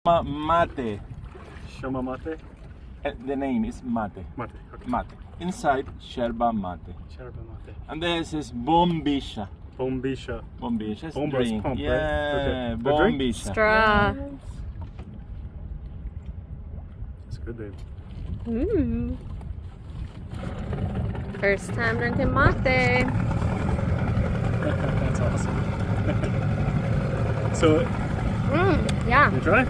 Mate. Shoma mate? The name is mate. Mate, okay. Mate. Inside, yerba mate. Yerba mate. And this is bombisha. Bombisha. Bombisha is Bomba is drink. pump, Yeah, right? Okay. The drink? bombisha. Straw. It's good, babe. Ooh. First time drinking mate. That's awesome. So, Yeah. you try?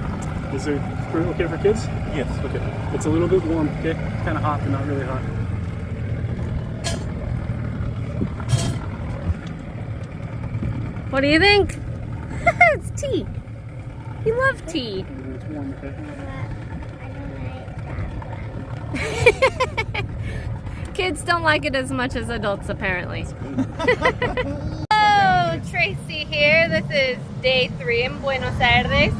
Is it okay for kids? Yes. Okay. It's a little bit warm, okay? Kind of hot, but not really hot. What do you think? It's tea. You love tea. It's warm, okay? Kids don't like it as much as adults, apparently. Hello, Tracy here. This is day 3 in Buenos Aires.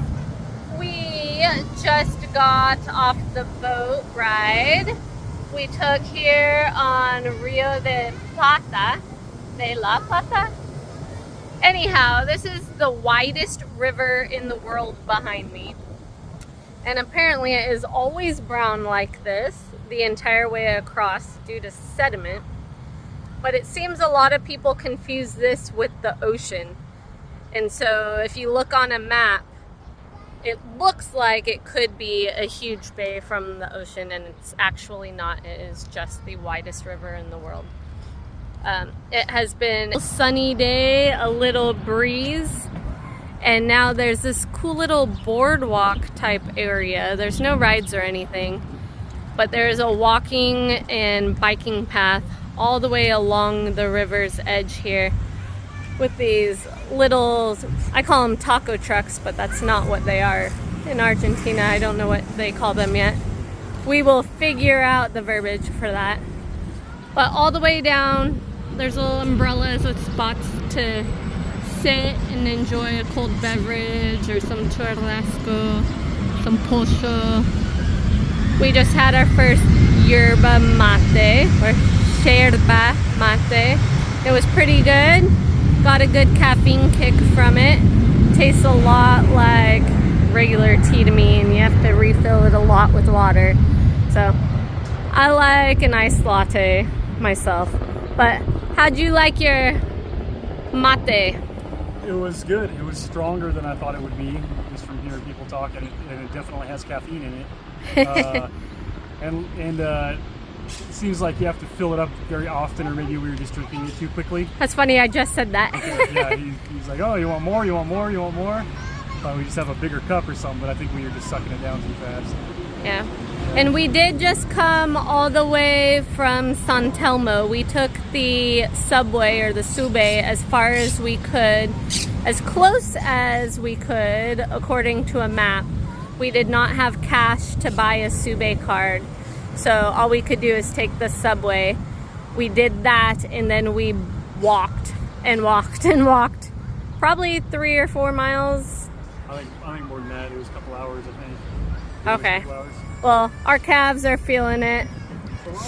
We just got off the boat ride. We took here on Rio de Plata. De la Plata? Anyhow, this is the widest river in the world behind me. And apparently it is always brown like this the entire way across due to sediment. But it seems a lot of people confuse this with the ocean. And so if you look on a map, it looks like it could be a huge bay from the ocean, and it's actually not. It is just the widest river in the world. It has been a sunny day, a little breeze, and now there's this cool little boardwalk type area. There's no rides or anything, but there's a walking and biking path all the way along the river's edge here with these little, I call them taco trucks, but that's not what they are in Argentina. I don't know what they call them yet. We will figure out the verbiage for that. But all the way down, there's little umbrellas with spots to sit and enjoy a cold beverage or some churrasco, some pollo. We just had our first yerba mate, or llerba mate. It was pretty good. Got a good caffeine kick from it. Tastes a lot like regular tea to me, and you have to refill it a lot with water. So I like an iced latte myself. But how'd you like your mate? It was good. It was stronger than I thought it would be, just from hearing people talk, and it definitely has caffeine in it. It seems like you have to fill it up very often, or maybe we were just drinking it too quickly. That's funny, I just said that. Okay, yeah, he's like, oh, you want more, you want more, you want more? Thought we just have a bigger cup or something, but I think we were just sucking it down too fast. Yeah. And we did just come all the way from San Telmo. We took the subway, or the sube, as far as we could, as close as we could, according to a map. We did not have cash to buy a sube card, so all we could do is take the subway. We did that, and then we walked and walked and walked. Probably 3 or 4 miles. I think more than that. It was a couple hours, I think. Okay. Well, our calves are feeling it.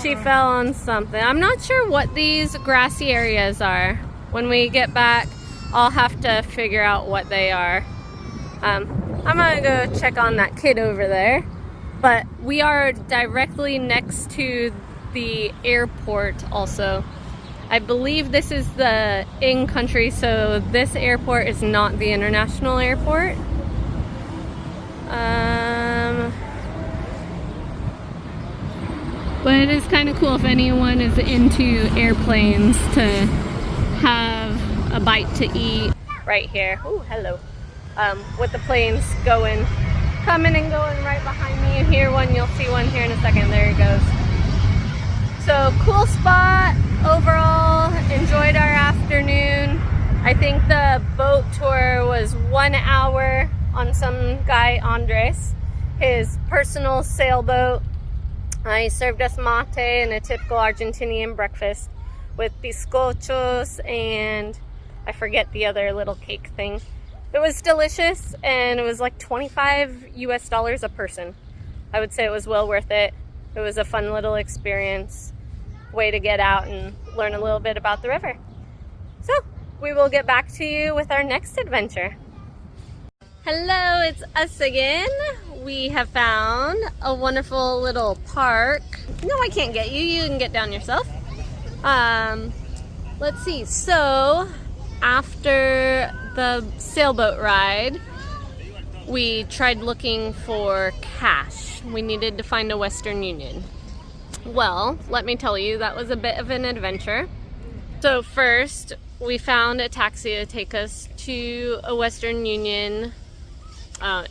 She fell on something. I'm not sure what these grassy areas are. When we get back, I'll have to figure out what they are. I'm gonna go check on that kid over there. But we are directly next to the airport also. I believe this is the in-country, so this airport is not the international airport. But it is kind of cool if anyone is into airplanes to have a bite to eat right here. Ooh, hello. With the planes coming and going right behind me. You hear one, you'll see one here in a second. There he goes. So cool spot overall. Enjoyed our afternoon. I think the boat tour was 1 hour on some guy, Andres, his personal sailboat. He served us mate and a typical Argentinian breakfast with bizcochos and I forget the other little cake thing. It was delicious, and it was like $25 US a person. I would say it was well worth it. It was a fun little experience, way to get out and learn a little bit about the river. So we will get back to you with our next adventure. Hello, it's us again. We have found a wonderful little park. No, I can't get you. You can get down yourself. Let's see. So, after the sailboat ride, we tried looking for cash. We needed to find a Western Union. Well, let me tell you, that was a bit of an adventure. So first, we found a taxi to take us to a Western Union.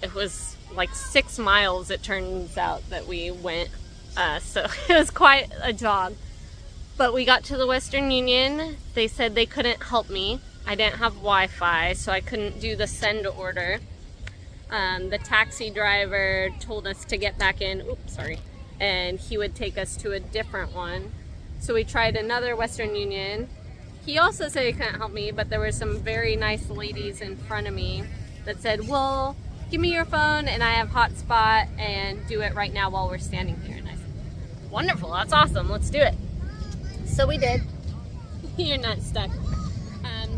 It was like 6 miles, it turns out, that we went. So it was quite a jog. But we got to the Western Union. They said they couldn't help me. I didn't have Wi-Fi, so I couldn't do the send order. The taxi driver told us to get back in. Oops, sorry. And he would take us to a different one. So we tried another Western Union. He also said he couldn't help me, but there were some very nice ladies in front of me that said, well, give me your phone and I have hotspot and do it right now while we're standing here. And I said, wonderful, that's awesome, let's do it. So we did. You're not stuck.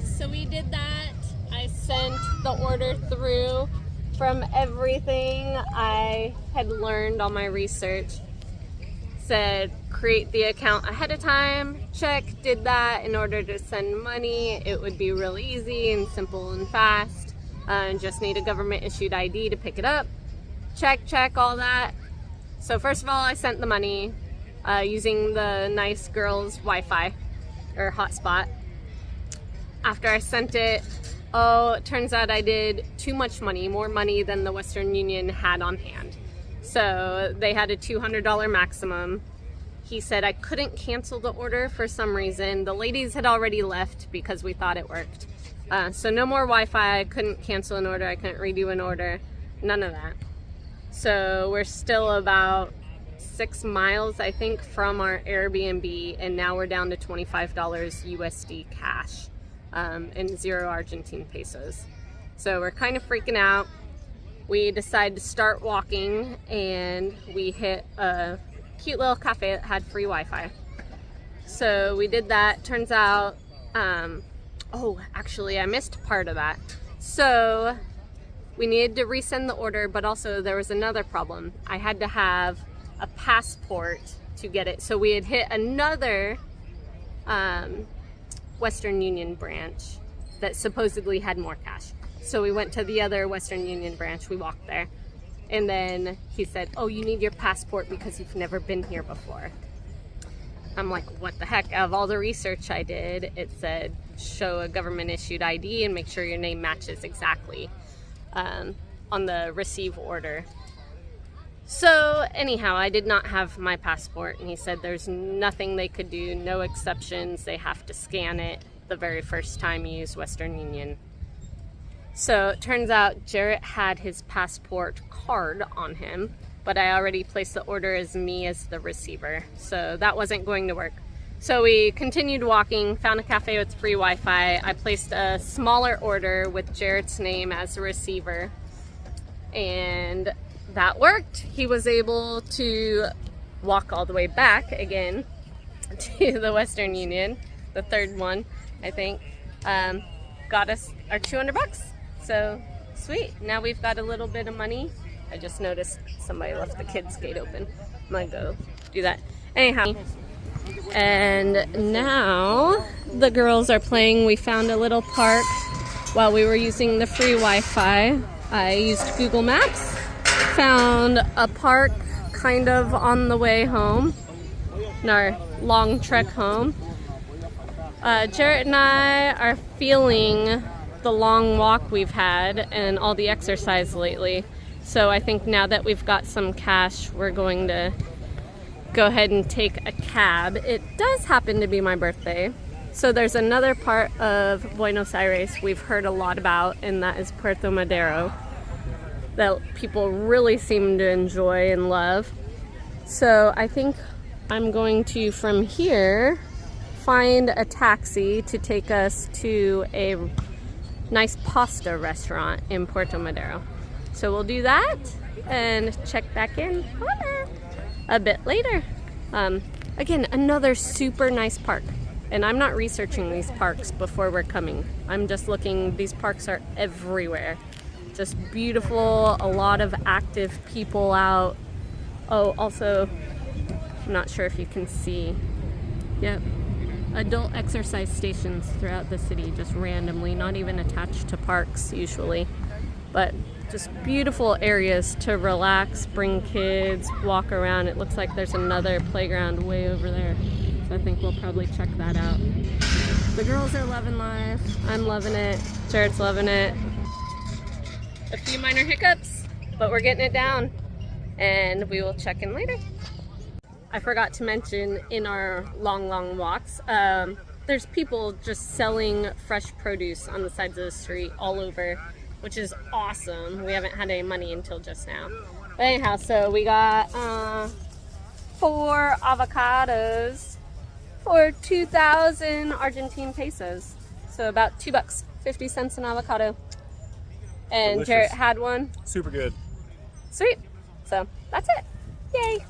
So we did that. I sent the order through. From everything I had learned on my research, said create the account ahead of time, check, did that. In order to send money, it would be really easy and simple and fast. Just need a government issued ID to pick it up. Check, all that. So first of all, I sent the money using the nice girl's Wi-Fi or hotspot. After I sent it, oh, it turns out I did too much money, more money than the Western Union had on hand. So they had a $200 maximum. He said I couldn't cancel the order for some reason. The ladies had already left because we thought it worked. So no more Wi-Fi, I couldn't cancel an order, I couldn't redo an order, none of that. So we're still about 6 miles, I think, from our Airbnb, and now we're down to $25 USD cash. And 0 Argentine pesos. So we're kind of freaking out. We decided to start walking and we hit a cute little cafe that had free Wi-Fi. So we did that. Turns out, oh, actually I missed part of that. So we needed to resend the order, but also there was another problem. I had to have a passport to get it. So we had hit another Western Union branch that supposedly had more cash. So we went to the other Western Union branch, we walked there, and then he said, oh, you need your passport because you've never been here before. I'm like, what the heck? Out of all the research I did, it said show a government issued ID and make sure your name matches exactly on the receive order. So anyhow, I did not have my passport, and he said there's nothing they could do, no exceptions, they have to scan it the very first time you use Western Union. So it turns out Jarrett had his passport card on him, but I already placed the order as me as the receiver, so that wasn't going to work. So we continued walking, found a cafe with free Wi-Fi. I placed a smaller order with Jarrett's name as the receiver, and that worked. He was able to walk all the way back again to the Western Union, the third one, I think. Got us our 200 bucks. So sweet. Now we've got a little bit of money. I just noticed somebody left the kids' gate open. I'm gonna go do that. Anyhow, and now the girls are playing. We found a little park while we were using the free Wi-Fi. I used Google Maps. Found a park kind of on the way home, in our long trek home. Jarrett and I are feeling the long walk we've had and all the exercise lately. So I think now that we've got some cash, we're going to go ahead and take a cab. It does happen to be my birthday. So there's another part of Buenos Aires we've heard a lot about, and that is Puerto Madero, that people really seem to enjoy and love. So I think I'm going to, from here, find a taxi to take us to a nice pasta restaurant in Puerto Madero. So we'll do that and check back in a bit later. Again, another super nice park. And I'm not researching these parks before we're coming. I'm just looking, these parks are everywhere. Just beautiful, a lot of active people out. Oh, also, I'm not sure if you can see. Yep. Adult exercise stations throughout the city, just randomly, not even attached to parks usually. But just beautiful areas to relax, bring kids, walk around. It looks like there's another playground way over there. So I think we'll probably check that out. The girls are loving life. I'm loving it. Jared's loving it. A few minor hiccups, but we're getting it down. And we will check in later. I forgot to mention in our long walks, there's people just selling fresh produce on the sides of the street all over, which is awesome. We haven't had any money until just now. But anyhow, so we got 4 avocados for 2,000 Argentine pesos. So about $2, 50 cents an avocado. And Delicious. Jarrett had one. Super good. Sweet. So that's it. Yay.